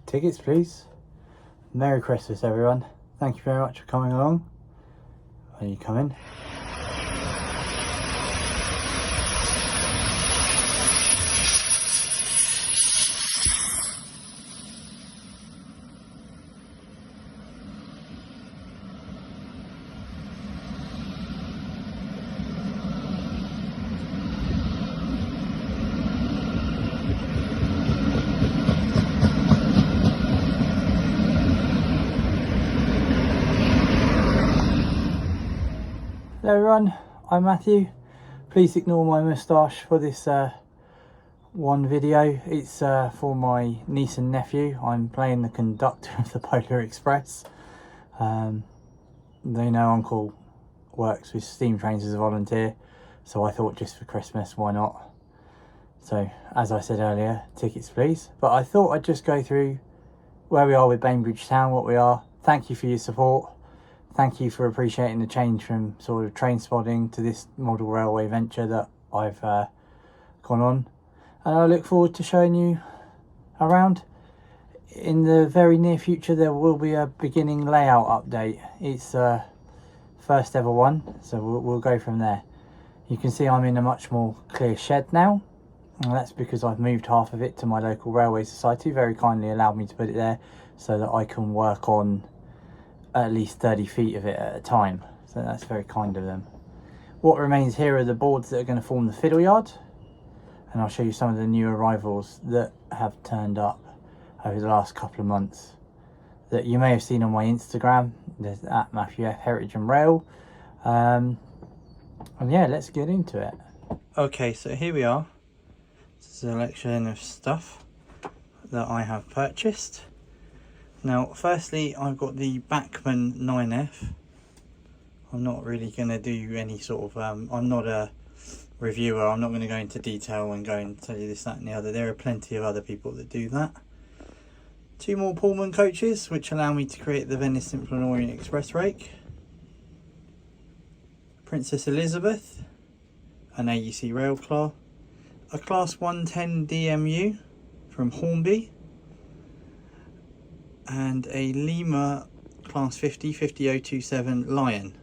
Tickets, please. Merry Christmas, everyone. Thank you very much for coming along. Are you coming? Hello everyone, I'm Matthew. Please ignore my moustache for this one video. It's for my niece and nephew. I'm playing the conductor of the Polar Express. They know Uncle works with steam trains as a volunteer, so I thought just for Christmas, why not? So as I said earlier, tickets please. But I thought I'd just go through where we are with Bainbridge Town, what we are. Thank you for your support. Thank you for appreciating the change from sort of train spotting to this model railway venture that I've gone on. And I look forward to showing you around. In the very near future there will be a beginning layout update. It's first ever one, so we'll go from there. You can see I'm in a much more clear shed now. And that's because I've moved half of it to my local railway society. Very kindly allowed me to put it there so that I can work on at least 30 feet of it at a time, so that's very kind of them. What remains here are the boards that are going to form the fiddle yard, and I'll show you some of the new arrivals that have turned up over the last couple of months that you may have seen on my Instagram. There's at Matthew F Heritage and Rail, and yeah, let's get into it. Okay, so here we are, selection of stuff that I have purchased. Now, firstly, I've got the Bachmann 9F. I'm not really going to do any sort of, I'm not a reviewer, I'm not going to go into detail and go and tell you this, that and the other. There are plenty of other people that do that. Two more Pullman coaches, which allow me to create the Venice Simple and Orient Express rake. Princess Elizabeth, an AUC rail car. A Class 110 DMU from Hornby. And a Lima Class 50027 Lion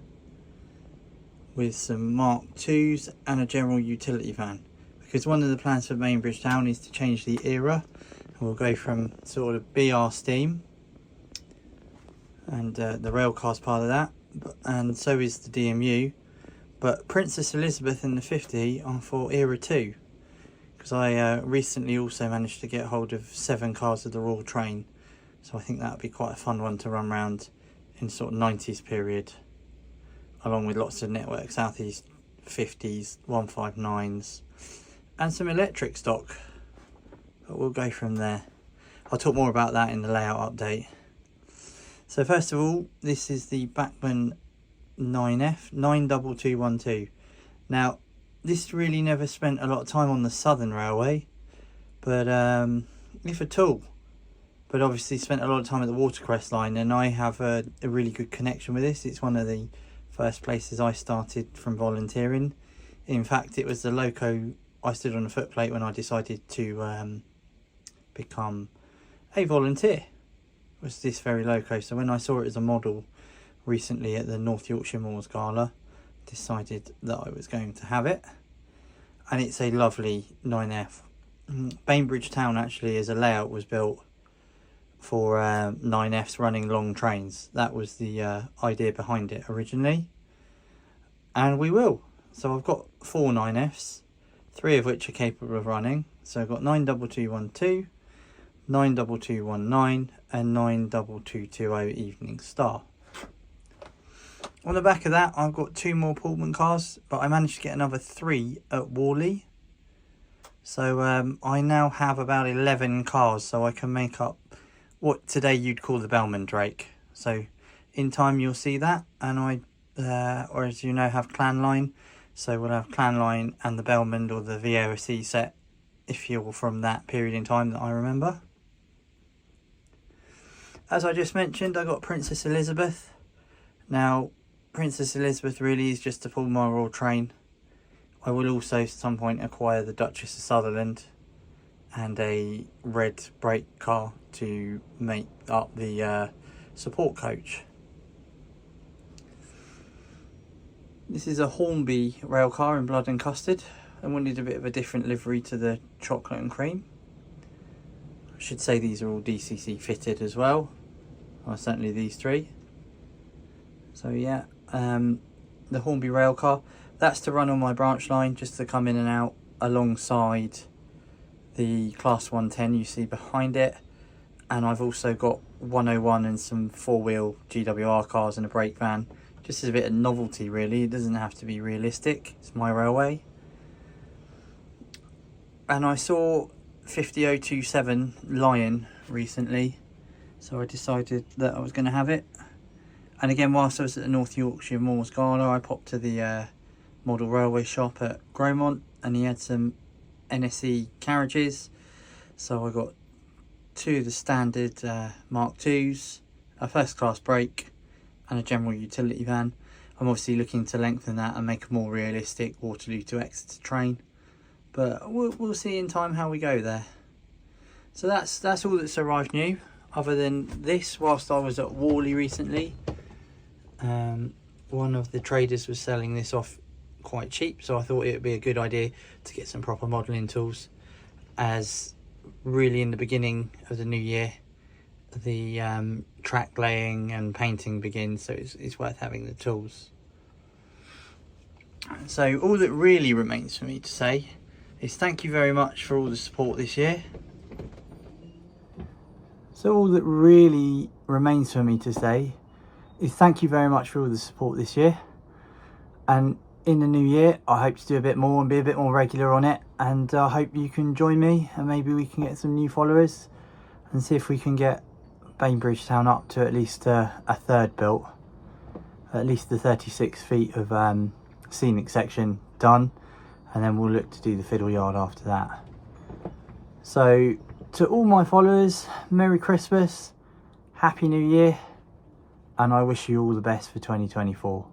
with some Mark IIs and a general utility van, because one of the plans for Bainbridge Town is to change the era, and we'll go from sort of BR steam, and the rail car's part of that, and so is the DMU, but Princess Elizabeth and the 50 are for era 2, because I recently also managed to get hold of 7 cars of the Royal Train. So I think that would be quite a fun one to run around in sort of 90s period, along with lots of Network Southeast 50s, 159s, and some electric stock. But we'll go from there. I'll talk more about that in the layout update. So first of all, this is the Bachmann 9F, 92212. Now, this really never spent a lot of time on the Southern Railway, but if at all. But obviously spent a lot of time at the Watercress line, and I have a really good connection with this. It's one of the first places I started from volunteering. In fact, it was the loco I stood on the footplate when I decided to become a volunteer. It was this very loco. So when I saw it as a model recently at the North Yorkshire Moors Gala, decided that I was going to have it. And it's a lovely 9F. Bainbridge Town actually, as a layout, was built for 9Fs running long trains. That was the idea behind it originally, and we will. So I've got 4 9Fs, 3 of which are capable of running. So I've got 92212, 92219 and 92220 Evening Star. On the back of that, I've got 2 more Pullman cars, but I managed to get another 3 at Worley. So I now have about 11 cars, so I can make up what today you'd call the Bellman Drake. So in time you'll see that, and I, or as you know, have Clan Line. So we'll have Clan Line and the Bellman or the VOC set, if you're from that period in time that I remember. As I just mentioned, I got Princess Elizabeth. Now, Princess Elizabeth really is just to pull my Royal Train. I will also at some point acquire the Duchess of Sutherland and a red brake car to make up the support coach. This is a Hornby rail car in blood and custard. I wanted a bit of a different livery to the chocolate and cream. I should say these are all DCC fitted as well, or certainly these three. So yeah, the Hornby rail car, that's to run on my branch line, just to come in and out alongside the Class 110 you see behind it. And I've also got 101 and some four-wheel GWR cars and a brake van, just as a bit of novelty really. It doesn't have to be realistic, it's my railway. And I saw 50027 Lion recently, so I decided that I was going to have it. And again, whilst I was at the North Yorkshire Moors Gala, I popped to the model railway shop at Gromont, and he had some NSE carriages. So I got two of the standard Mark IIs, a first class brake and a general utility van. I'm obviously looking to lengthen that and make a more realistic Waterloo to Exeter train, but we'll see in time how we go there. So that's all that's arrived new, other than this. Whilst I was at Worley recently, one of the traders was selling this off quite cheap, so I thought it would be a good idea to get some proper modelling tools, as really in the beginning of the new year the track laying and painting begins, so it's worth having the tools. So all that really remains for me to say is thank you very much for all the support this year. So all that really remains for me to say is thank you very much for all the support this year, and in the new year I hope to do a bit more and be a bit more regular on it, and I hope you can join me and maybe we can get some new followers and see if we can get Bainbridge Town up to at least a third built, at least the 36 feet of scenic section done, and then we'll look to do the fiddle yard after that. So to all my followers, Merry Christmas, Happy New Year, and I wish you all the best for 2024.